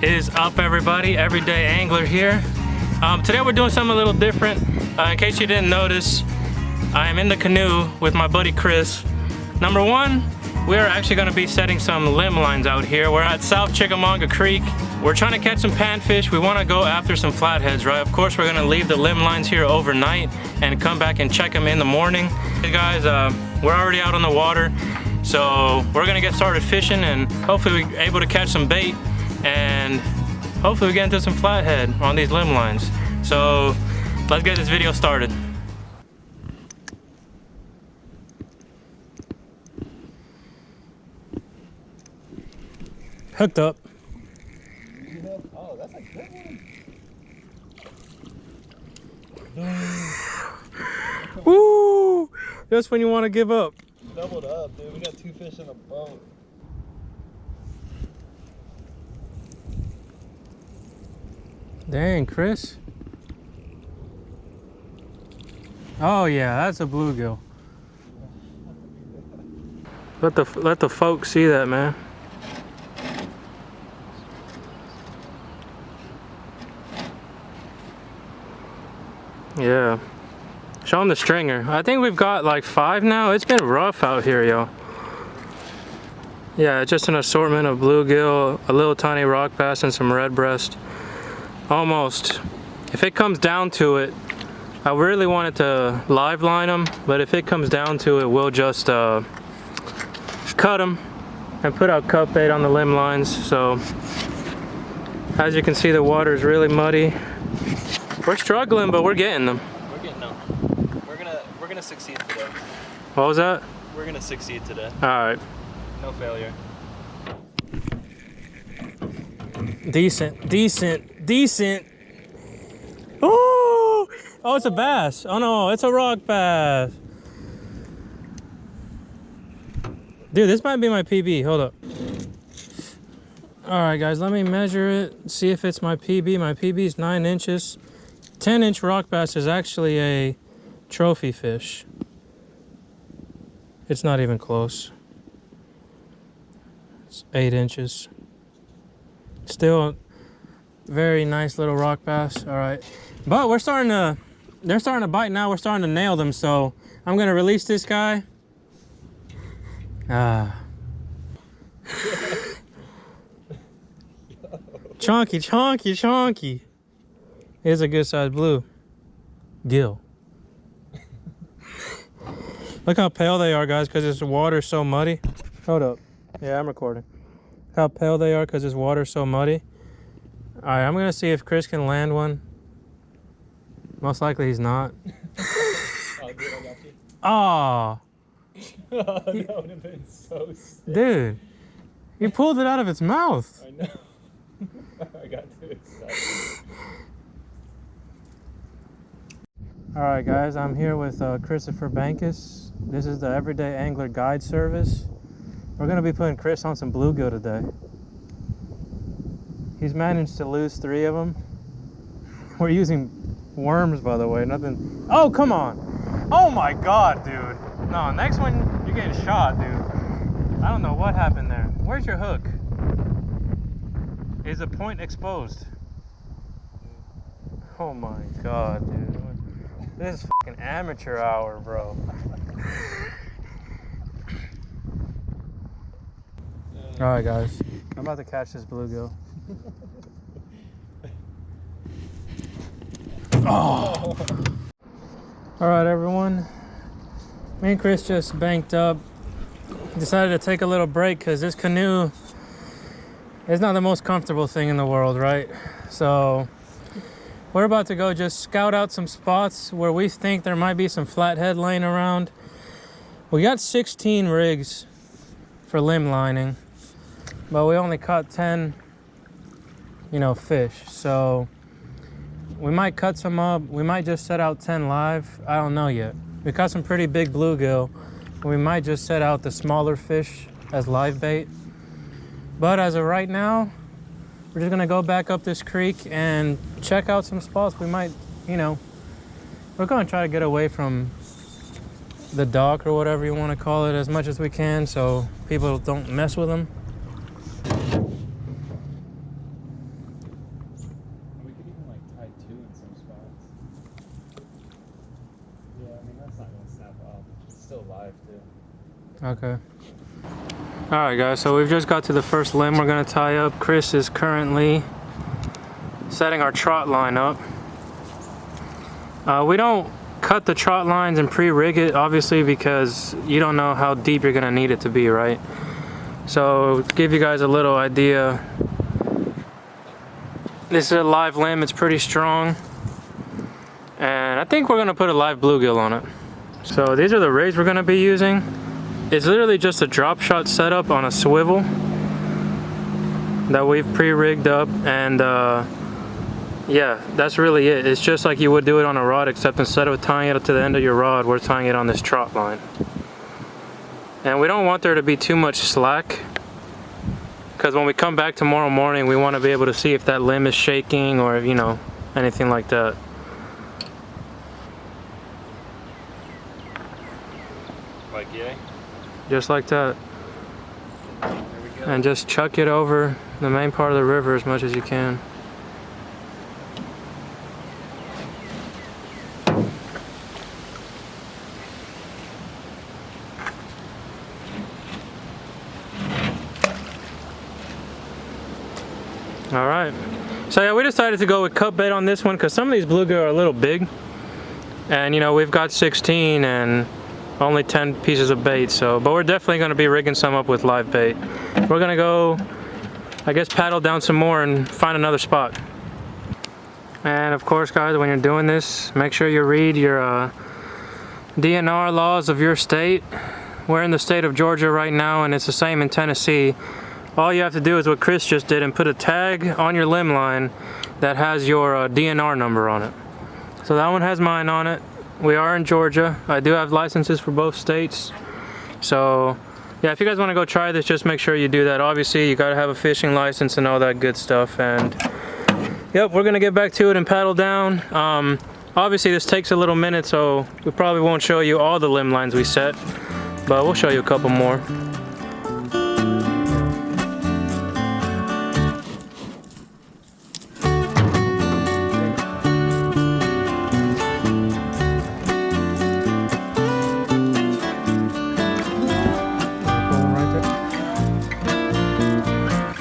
Is up, everybody? Everyday Angler here. Today we're doing something a little different. In case you didn't notice, I am in the canoe with my buddy Chris. Number one, we're actually going to be setting some limb lines out here. We're at South Chickamauga Creek. We're trying to catch some panfish. We want to go after some flatheads, right? Of course, we're going to leave the limb lines here overnight and come back and check them in the morning. Hey guys, we're already out on the water, so we're going to get started fishing and hopefully we're able to catch some bait and hopefully we get into some flathead on these limb lines. So let's get this video started. Hooked up. Oh, that's a good one. Woo! Just when you want to give up. Doubled up, dude. We got two fish in a boat. Dang, Chris. Oh yeah, that's a bluegill. Let the folks see that, man. Yeah. Show them the stringer. I think we've got like 5 now. It's been rough out here, y'all. Yeah, just an assortment of bluegill, a little tiny rock bass, and some redbreast. Almost. If it comes down to it, I really wanted to live line them, but if it comes down to it, we'll just cut them and put out cut bait on the limb lines. So, as you can see, the water is really muddy. We're struggling, but we're getting them. We're getting them. We're gonna succeed today. What was that? We're gonna succeed today. All right. No failure. Decent. Oh, it's a bass. Oh no, it's a rock bass. Dude, this might be my PB. Hold up. All right, guys, let me measure it. See if it's my PB. My PB is 9 inches. 10-inch rock bass is actually a trophy fish. It's not even close. It's 8 inches. Still very nice little rock bass. All right, but they're starting to bite now. We're starting to nail them, so I'm gonna release this guy. Chonky. Here's a good sized blue gill. Look how pale they are, guys, because this water's so muddy. Hold up. Yeah, I'm recording. Look how pale they are because this water's so muddy. All right, I'm gonna see if Chris can land one. Most likely he's not. Oh, dude, I got you. Oh. That would have been so sick. Dude, you pulled it out of its mouth. I know. I got too excited. All right, guys, I'm here with Christopher Bankus. This is the Everyday Angler Guide Service. We're gonna be putting Chris on some bluegill today. He's managed to lose 3 of them. We're using worms, by the way, nothing. Oh, come on. Oh my God, dude. No, next one, you're getting shot, dude. I don't know what happened there. Where's your hook? Is the point exposed? Oh my God, dude. This is fucking amateur hour, bro. All right, guys. I'm about to catch this bluegill. Oh. All right, everyone. Me and Chris just banked up. Decided to take a little break because this canoe is not the most comfortable thing in the world, right? So we're about to go just scout out some spots where we think there might be some flathead laying around. We got 16 rigs for limb lining, but we only caught 10, fish. So we might cut some up. We might just set out 10 live. I don't know yet. We caught some pretty big bluegill. We might just set out the smaller fish as live bait. But as of right now, we're just gonna go back up this creek and check out some spots. We might, we're gonna try to get away from the dock or whatever you want to call it as much as we can so people don't mess with them. Okay. Alright guys, so we've just got to the first limb we're going to tie up. Chris is currently setting our trot line up. We don't cut the trot lines and pre-rig it, obviously, because you don't know how deep you're going to need it to be, right? So, to give you guys a little idea, this is a live limb, it's pretty strong. And I think we're going to put a live bluegill on it. So these are the rigs we're going to be using. It's literally just a drop shot setup on a swivel that we've pre-rigged up, and yeah, that's really it. It's just like you would do it on a rod, except instead of tying it up to the end of your rod, we're tying it on this trot line. And we don't want there to be too much slack, because when we come back tomorrow morning, we want to be able to see if that limb is shaking or, you know, anything like that. Like yay? Just like that. There we go. And just chuck it over the main part of the river as much as you can. All right. So yeah, we decided to go with cut bait on this one because some of these bluegill are a little big. And you know, we've got 16 and only 10 pieces of bait, so, but we're definitely going to be rigging some up with live bait. We're going to go, I guess, paddle down some more and find another spot. And of course, guys, when you're doing this, make sure you read your DNR laws of your state. We're in the state of Georgia right now, and it's the same in Tennessee. All you have to do is what Chris just did and put a tag on your limb line that has your DNR number on it. So that one has mine on it. We are in Georgia. I do have licenses for both states. So yeah, if you guys want to go try this, just make sure you do that. Obviously, you got to have a fishing license and all that good stuff. And yep, we're going to get back to it and paddle down. Obviously, this takes a little minute, so we probably won't show you all the limb lines we set, but we'll show you a couple more.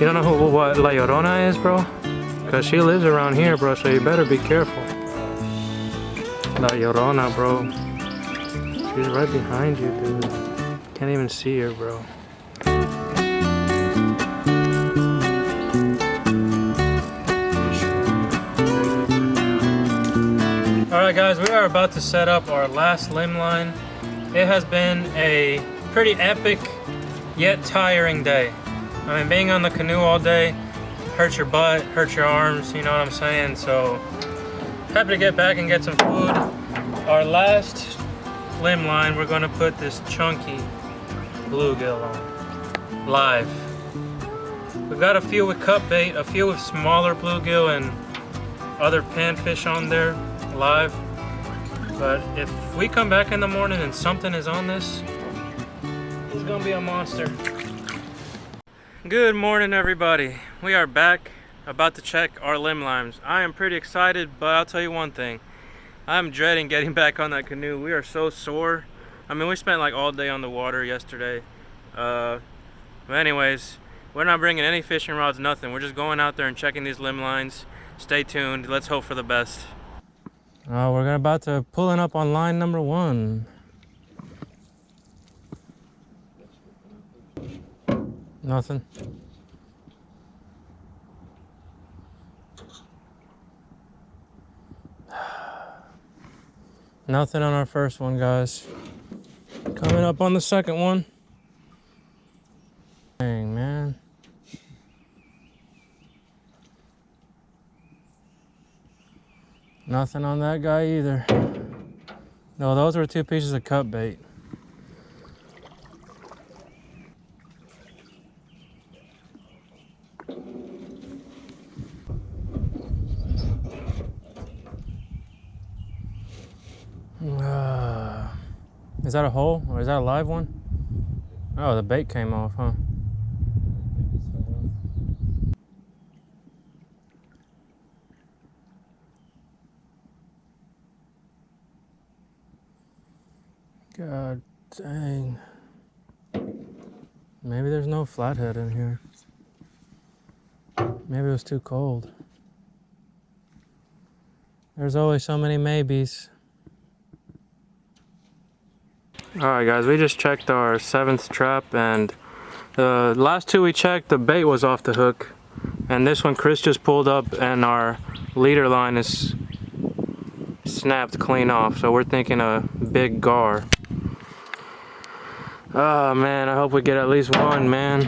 You don't know what La Llorona is, bro? Because she lives around here, bro, so you better be careful. La Llorona, bro. She's right behind you, dude. Can't even see her, bro. Alright guys, we are about to set up our last limb line. It has been a pretty epic yet tiring day. I mean, being on the canoe all day hurts your butt, hurts your arms, you know what I'm saying? So, happy to get back and get some food. Our last limb line, we're gonna put this chunky bluegill on, live. We've got a few with cut bait, a few with smaller bluegill and other panfish on there, live. But if we come back in the morning and something is on this, he's gonna be a monster. Good morning, everybody. We are back, about to check our limb lines. I am pretty excited, but I'll tell you one thing. I'm dreading getting back on that canoe. We are so sore. I mean, we spent like all day on the water yesterday. But anyways, we're not bringing any fishing rods, nothing. We're just going out there and checking these limb lines. Stay tuned. Let's hope for the best. We're about to pulling up on line number 1. Nothing. Nothing on our first one, guys. Coming up on the second one. Dang, man. Nothing on that guy either. No, those were 2 pieces of cut bait. Is that a hole or is that a live one? Oh, the bait came off, huh? God dang. Maybe there's no flathead in here. Maybe it was too cold. There's always so many maybes. Alright guys, we just checked our 7th trap, and the last 2 we checked, the bait was off the hook. And this one Chris just pulled up and our leader line is snapped clean off. So we're thinking a big gar. Oh man, I hope we get at least one, man.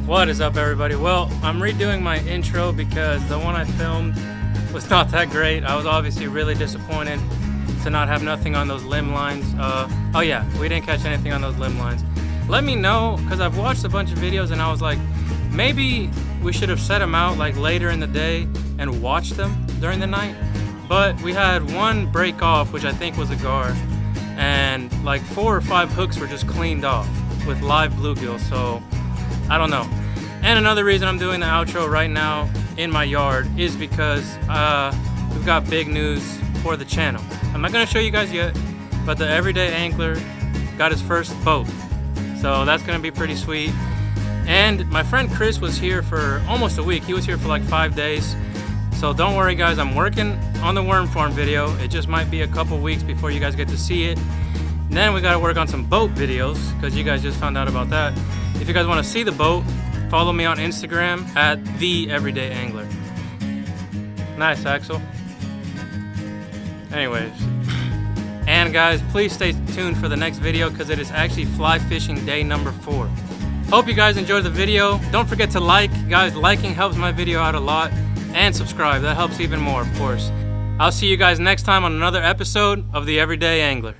What is up everybody? Well, I'm redoing my intro because the one I filmed was not that great. I was obviously really disappointed to not have nothing on those limb lines. Oh yeah, we didn't catch anything on those limb lines. Let me know, because I've watched a bunch of videos and I was like, maybe we should have set them out like later in the day and watched them during the night. But we had one break off, which I think was a gar, and like 4 or 5 hooks were just cleaned off with live bluegill, so I don't know. And another reason I'm doing the outro right now in my yard is because we've got big news for the channel. I'm not gonna show you guys yet, but the Everyday Angler got his first boat. So that's gonna be pretty sweet. And my friend Chris was here for almost a week. He was here for like 5 days. So don't worry guys, I'm working on the worm farm video. It just might be a couple weeks before you guys get to see it. And then we gotta work on some boat videos, because you guys just found out about that. If you guys wanna see the boat, follow me on Instagram at The Everyday Angler. Nice, Axel. Anyways. And guys, please stay tuned for the next video, because it is actually fly fishing day number 4. Hope you guys enjoyed the video. Don't forget to like. Guys, liking helps my video out a lot. And subscribe, that helps even more, of course. I'll see you guys next time on another episode of The Everyday Angler.